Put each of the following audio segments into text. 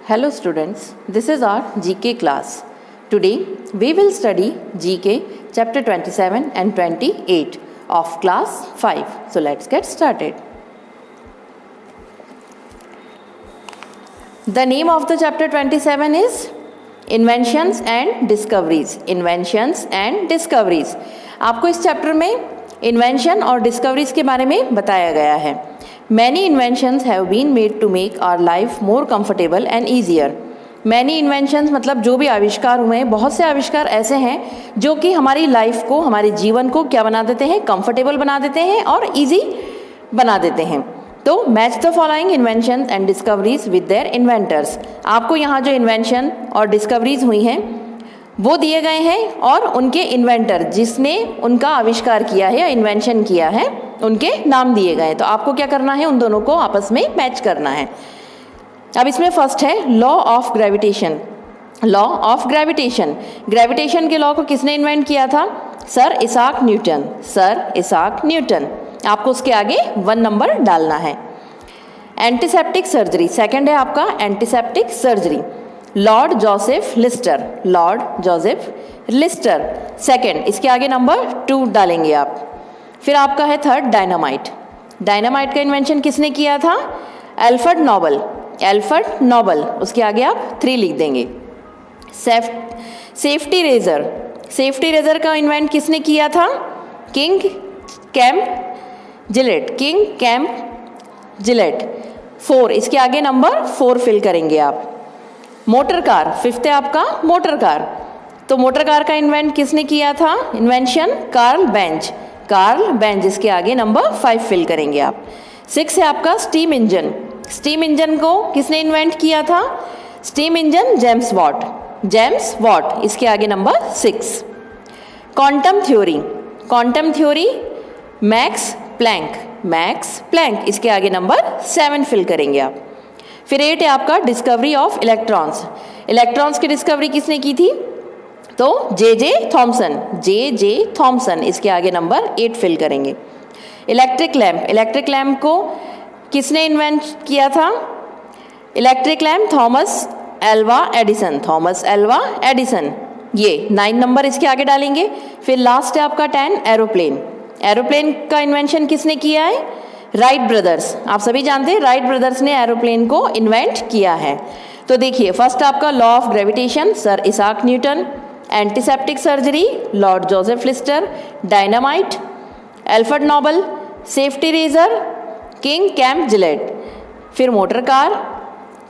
Hello students, this is our GK class. Today we will study GK chapter 27 and 28 of class 5. So let's get started. The name of the chapter 27 is Inventions and Discoveries. Inventions and Discoveries. आपको इस chapter में invention और discoveries के बारे में बताया गया है. Many inventions have been made to make our life more comfortable and easier. Many inventions मतलब जो भी आविष्कार हुए हैं, बहुत से आविष्कार ऐसे हैं जो कि हमारी लाइफ को, हमारे जीवन को क्या बना देते हैं, कंफर्टेबल बना देते हैं और इजी बना देते हैं. तो match the following invention and discoveries with their inventors. आपको यहाँ जो इन्वेंशन और डिस्कवरीज हुई हैं वो दिए गए हैं और उनके इन्वेंटर जिसने उनका आविष्कार किया है या इन्वेंशन किया है उनके नाम दिए गए हैं. तो आपको क्या करना है, उन दोनों को आपस में मैच करना है. अब इसमें फर्स्ट है law of gravitation. Law of gravitation. Gravitation के लॉ को किसने इन्वेंट किया था? Sir Isaac Newton. Sir Isaac Newton. आपको उसके आगे 1 नंबर डालना है. Antiseptic surgery. सेकंड है आपका antiseptic surgery. Lord Joseph Lister. Lord Joseph Lister second. इसके आगे नंबर 2 डालेंगे आप. फिर आपका है थर्ड डायनामाइट. डायनामाइट का इन्वेंशन किसने किया था? Alfred Nobel. Alfred Nobel. उसके आगे आप 3 लिख देंगे. Safety razor. सेफ्टी रेजर का इन्वेंट किसने किया था? King Camp Gillette. King Camp Gillette. 4. इसके आगे नंबर 4 फिल करेंगे आप. Motor car. 5th है आपका मोटर कार. तो मोटर कार का इन्वेंट किसने किया था? Invention Karl Benz. Karl Benz. इसके आगे नंबर 5 फिल करेंगे आप. 6 है आपका स्टीम इंजन. स्टीम इंजन को किसने इन्वेंट किया था? Steam engine James Watt. James Watt. इसके आगे number 6. Quantum theory. Quantum theory Max Planck. Max Planck. इसके आगे नंबर 7 फिल करेंगे आप. फिर 8 है आपका डिस्कवरी ऑफ इलेक्ट्रॉन्स. इलेक्ट्रॉन्स की डिस्कवरी किसने की थी? तो जे थॉमसन. जे थॉमसन. इसके आगे नंबर 8 फिल करेंगे. Electric lamp. इलेक्ट्रिक लैम्प को किसने इन्वेंट किया था? Electric lamp Thomas Alva Edison. Thomas Alva Edison. ये 9 नंबर इसके आगे डालेंगे. फिर लास्ट है आपका 10 एरोप्लेन. एरोप्लेन का इन्वेंशन किसने किया है? Wright brothers. आप सभी जानते हैं राइट ब्रदर्स ने एरोप्लेन को इन्वेंट किया है. तो देखिए फर्स्ट आपका law of gravitation sir Isaac Newton. Antiseptic surgery Lord Joseph Lister. Dynamite Alfred Nobel. Safety razor King Camp Gillette. फिर motor car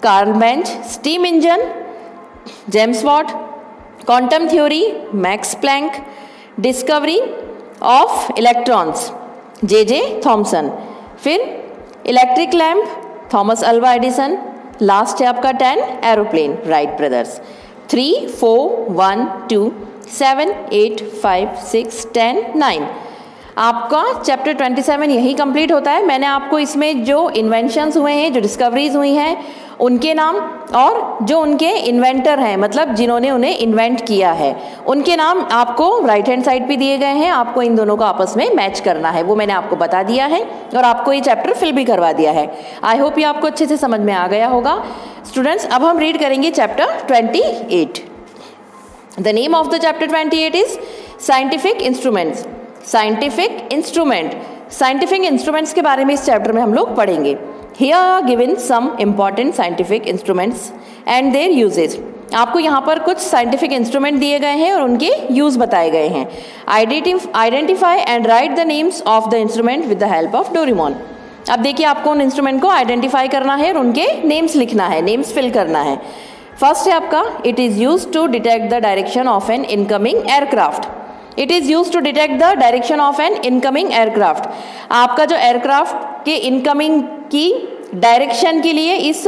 Karl Benz. Steam engine James Watt. Quantum theory Max Planck. Discovery of electrons J Thomson. फिर electric lamp Thomas Alva Edison. Last है आपका 10 aeroplane Wright brothers. 3 4 1 2 7 8 5 6 10 9. आपका chapter 27 यही complete होता है. मैंने आपको इसमें जो इन्वेंशंस हुए हैं, जो डिस्कवरीज हुई हैं, उनके नाम और जो उनके इन्वेंटर हैं मतलब जिन्होंने उन्हें इन्वेंट किया है उनके नाम आपको राइट हैंड साइड पे दिए गए हैं. आपको इन दोनों को आपस में मैच करना है. वो मैंने आपको बता दिया है और आपको ये चैप्टर फिल भी करवा दिया है. आई होप ये आपको अच्छे से समझ में आ गया होगा. स्टूडेंट्स अब हम रीड करेंगे chapter 28. The name of the chapter 28 is scientific instruments. Scientific instrument. Scientific instruments के बारे में इस चैप्टर में हम लोग पढ़ेंगे. Here are given some important scientific instruments and their uses. आपको यहाँ पर कुछ साइंटिफिक इंस्ट्रूमेंट दिए गए हैं और उनके यूज बताए गए हैं. Identify and right the names of the instrument with the help of Doraemon. अब देखिए आपको उन इंस्ट्रूमेंट को आइडेंटिफाई करना है और उनके नेम्स लिखना है, नेम्स फिल करना है. फर्स्ट है आपका it is use to detect the direction of an incoming aircraft. It is use to detect the direction of an incoming aircraft. आपका जो एयरक्राफ्ट के इनकमिंग की डायरेक्शन के लिए इस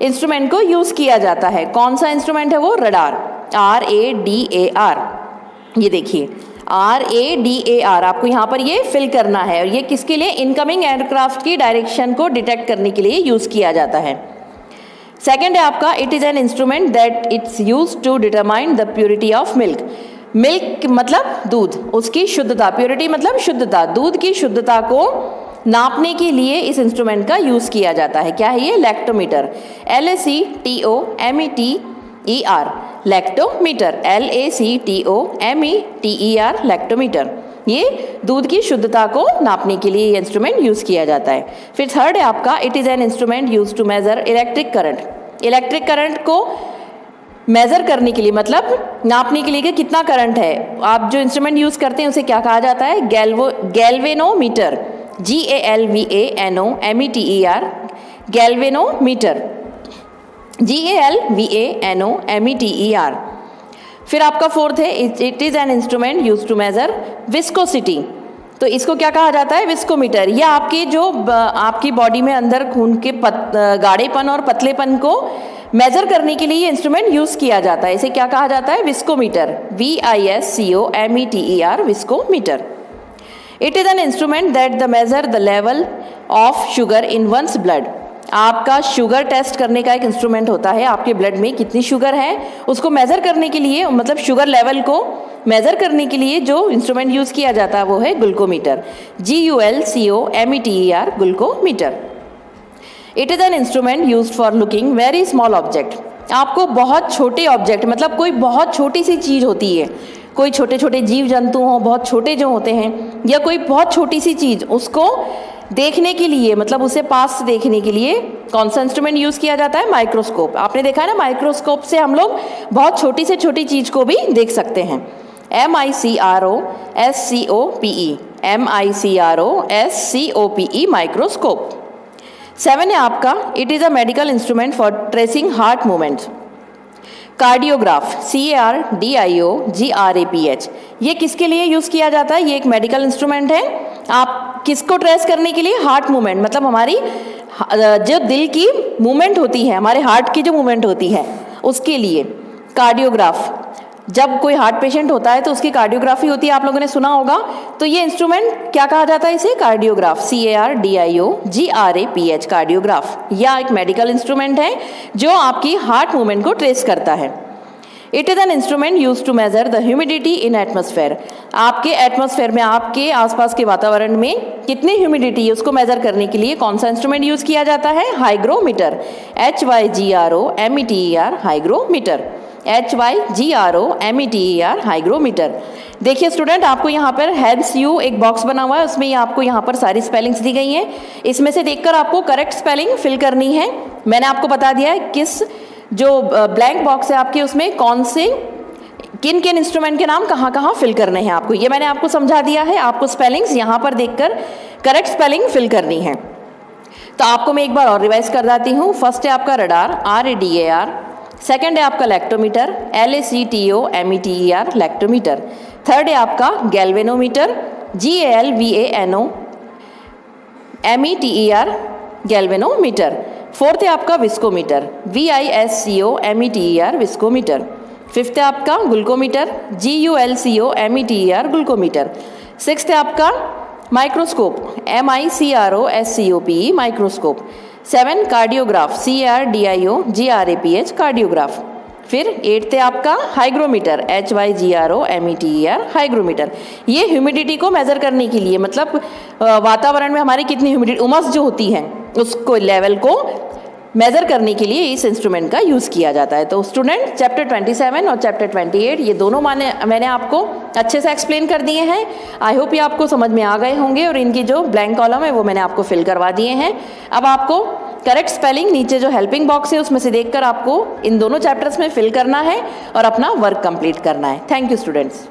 इंस्ट्रूमेंट को यूज किया जाता है. कौन सा इंस्ट्रूमेंट है वो? रडार. RADAR. ये देखिए RADAR. आपको यहाँ पर ये फिल करना है और ये किसके लिए? इनकमिंग एयरक्राफ्ट की डायरेक्शन को डिटेक्ट करने के लिए यूज किया जाता है. सेकेंड है आपका it is an instrument that it's use to determine the purity of milk. Milk मतलब दूध, उसकी शुद्धता. प्योरिटी मतलब शुद्धता. दूध की शुद्धता को नापने के लिए इस इंस्ट्रूमेंट का यूज़ किया जाता है। क्या है ये? Lactometer. LACTOMETER, lactometer. LACTOMETER, lactometer. ये दूध की शुद्धता को नापने के लिए ये इंस्ट्रूमेंट यूज़ किया जाता है। फिर थर्ड है आपका, it is an instrument use to measure electric current. Electric current को मेज़र करने के लिए, मतलब नापने के लिए कि कितना करंट है, आप जो इंस्ट्रूमेंट यूज़ करते हैं उसे क्या कहा जाता है? गैल्वेनोमीटर। GALVANOMETER, galvanometer. GALVANOMETER। फिर आपका फोर्थ है, it is an instrument use to measure viscosity. तो इसको क्या कहा जाता है? विस्कोमीटर। यह आपकी जो आपकी बॉडी में अंदर खून के गाढ़ेपन और पतलेपन को मेजर करने के लिए ये इंस्ट्रूमेंट यूज़ किया जाता है। इसे क्या कहा जाता है? Viscometer. VISCOMETER, viscometer. It is an instrument that the measure the level of sugar in one's blood. आपका शुगर टेस्ट करने का एक इंस्ट्रूमेंट होता है, आपके ब्लड में कितनी शुगर है उसको मेज़र करने के लिए, मतलब शुगर लेवल को मेज़र करने के लिए जो इंस्ट्रूमेंट यूज़ किया जाता है वो है glucometer. GULCOMETER, glucometer. It is an instrument use for looking very small object. आपको बहुत छोटे ऑब्जेक्ट, मतलब कोई बहुत छोटी सी चीज़ होती है, कोई छोटे छोटे जीव जंतु हों बहुत छोटे जो होते हैं, या कोई बहुत छोटी सी चीज़, उसको देखने के लिए, मतलब उसे पास से देखने के लिए कौन सा इंस्ट्रूमेंट यूज़ किया जाता है? माइक्रोस्कोप। आपने देखा है ना, माइक्रोस्कोप से हम लोग बहुत छोटी से छोटी चीज़ को भी देख सकते हैं। MICROSCOPE, microscope. 7 है आपका, it is a medical instrument for tracing heart movements. Cardiograph. CARDIOGRAPH, ये किसके लिए यूज़ किया जाता है? ये एक मेडिकल इंस्ट्रूमेंट है। आप किसको ट्रेस करने के लिए? हार्ट मूवमेंट, मतलब हमारी जो दिल की मूवमेंट होती है, हमारे हार्ट की जो मूवमेंट होती है उसके लिए कार्डियोग्राफ। जब कोई हार्ट पेशेंट होता है तो उसकी कार्डियोग्राफी होती है, आप लोगों ने सुना होगा। तो ये इंस्ट्रूमेंट क्या कहा जाता है? इसे कार्डियोग्राफ। CARDIOGRAPH, cardiograph. यह एक मेडिकल इंस्ट्रूमेंट है जो आपकी हार्ट मूवमेंट को ट्रेस करता है। It is an instrument use to measure the humidity in atmosphere. आपके एटमॉस्फेयर में, आपके आसपास के वातावरण में कितनी ह्यूमिडिटी है उसको मेजर करने के लिए कौन सा इंस्ट्रूमेंट यूज़ किया जाता है? Hygrometer. HYGROMETER, hygrometer. HYGROMETER, hygrometer. देखिए स्टूडेंट, आपको यहाँ पर हेल्प्स यू एक बॉक्स बना हुआ है, उसमें आपको यहाँ पर सारी स्पेलिंग्स दी गई हैं। इसमें से देखकर आपको करेक्ट स्पेलिंग फिल करनी है। मैंने आपको बता दिया है किस जो ब्लैंक बॉक्स है आपके, उसमें कौन से किन किन इंस्ट्रूमेंट के नाम कहाँ कहाँ फिल करने हैं आपको, ये मैंने आपको समझा दिया है। आपको स्पेलिंग्स यहाँ पर देखकर करेक्ट स्पेलिंग फिल करनी है। तो आपको मैं एक बार और रिवाइज कर देती हूँ। फर्स्ट है आपका रडार, RADAR। सेकंड है आपका लैक्टोमीटर, LACTOMETER, लैक्टोमीटर। थर्ड है आपका गैल्वेनोमीटर, GALVANOMETER, गैल्वेनोमीटर। फोर्थ है आपका विस्कोमीटर, VISCOMETER, विस्कोमीटर। फिफ्थ है आपका ग्लूकोमीटर, GULCOMETER, ग्लूकोमीटर। सिक्स्थ है आपका microscope, MICROSCOPE, microscope. 7 cardiograph, CARDIOGRAPH, cardiograph. फिर 8th है आपका हाइग्रोमीटर, HYGROMETER, हाइग्रोमीटर। ये ह्यूमिडिटी को मेज़र करने के लिए, मतलब वातावरण में हमारी कितनी ह्यूमिडिटी, उमस जो होती है उसको लेवल को मेज़र करने के लिए इस इंस्ट्रूमेंट का यूज़ किया जाता है। तो स्टूडेंट, चैप्टर 27 और चैप्टर 28 ये दोनों मैंने आपको अच्छे से एक्सप्लेन कर दिए हैं। आई होप ये आपको समझ में आ गए होंगे, और इनकी जो ब्लैंक कॉलम है वो मैंने आपको फिल करवा दिए हैं। अब आपको करेक्ट स्पेलिंग नीचे जो हेल्पिंग बॉक्स है उसमें से देखकर आपको इन दोनों चैप्टर्स में फिल करना है और अपना वर्क कंप्लीट करना है। Thank you students.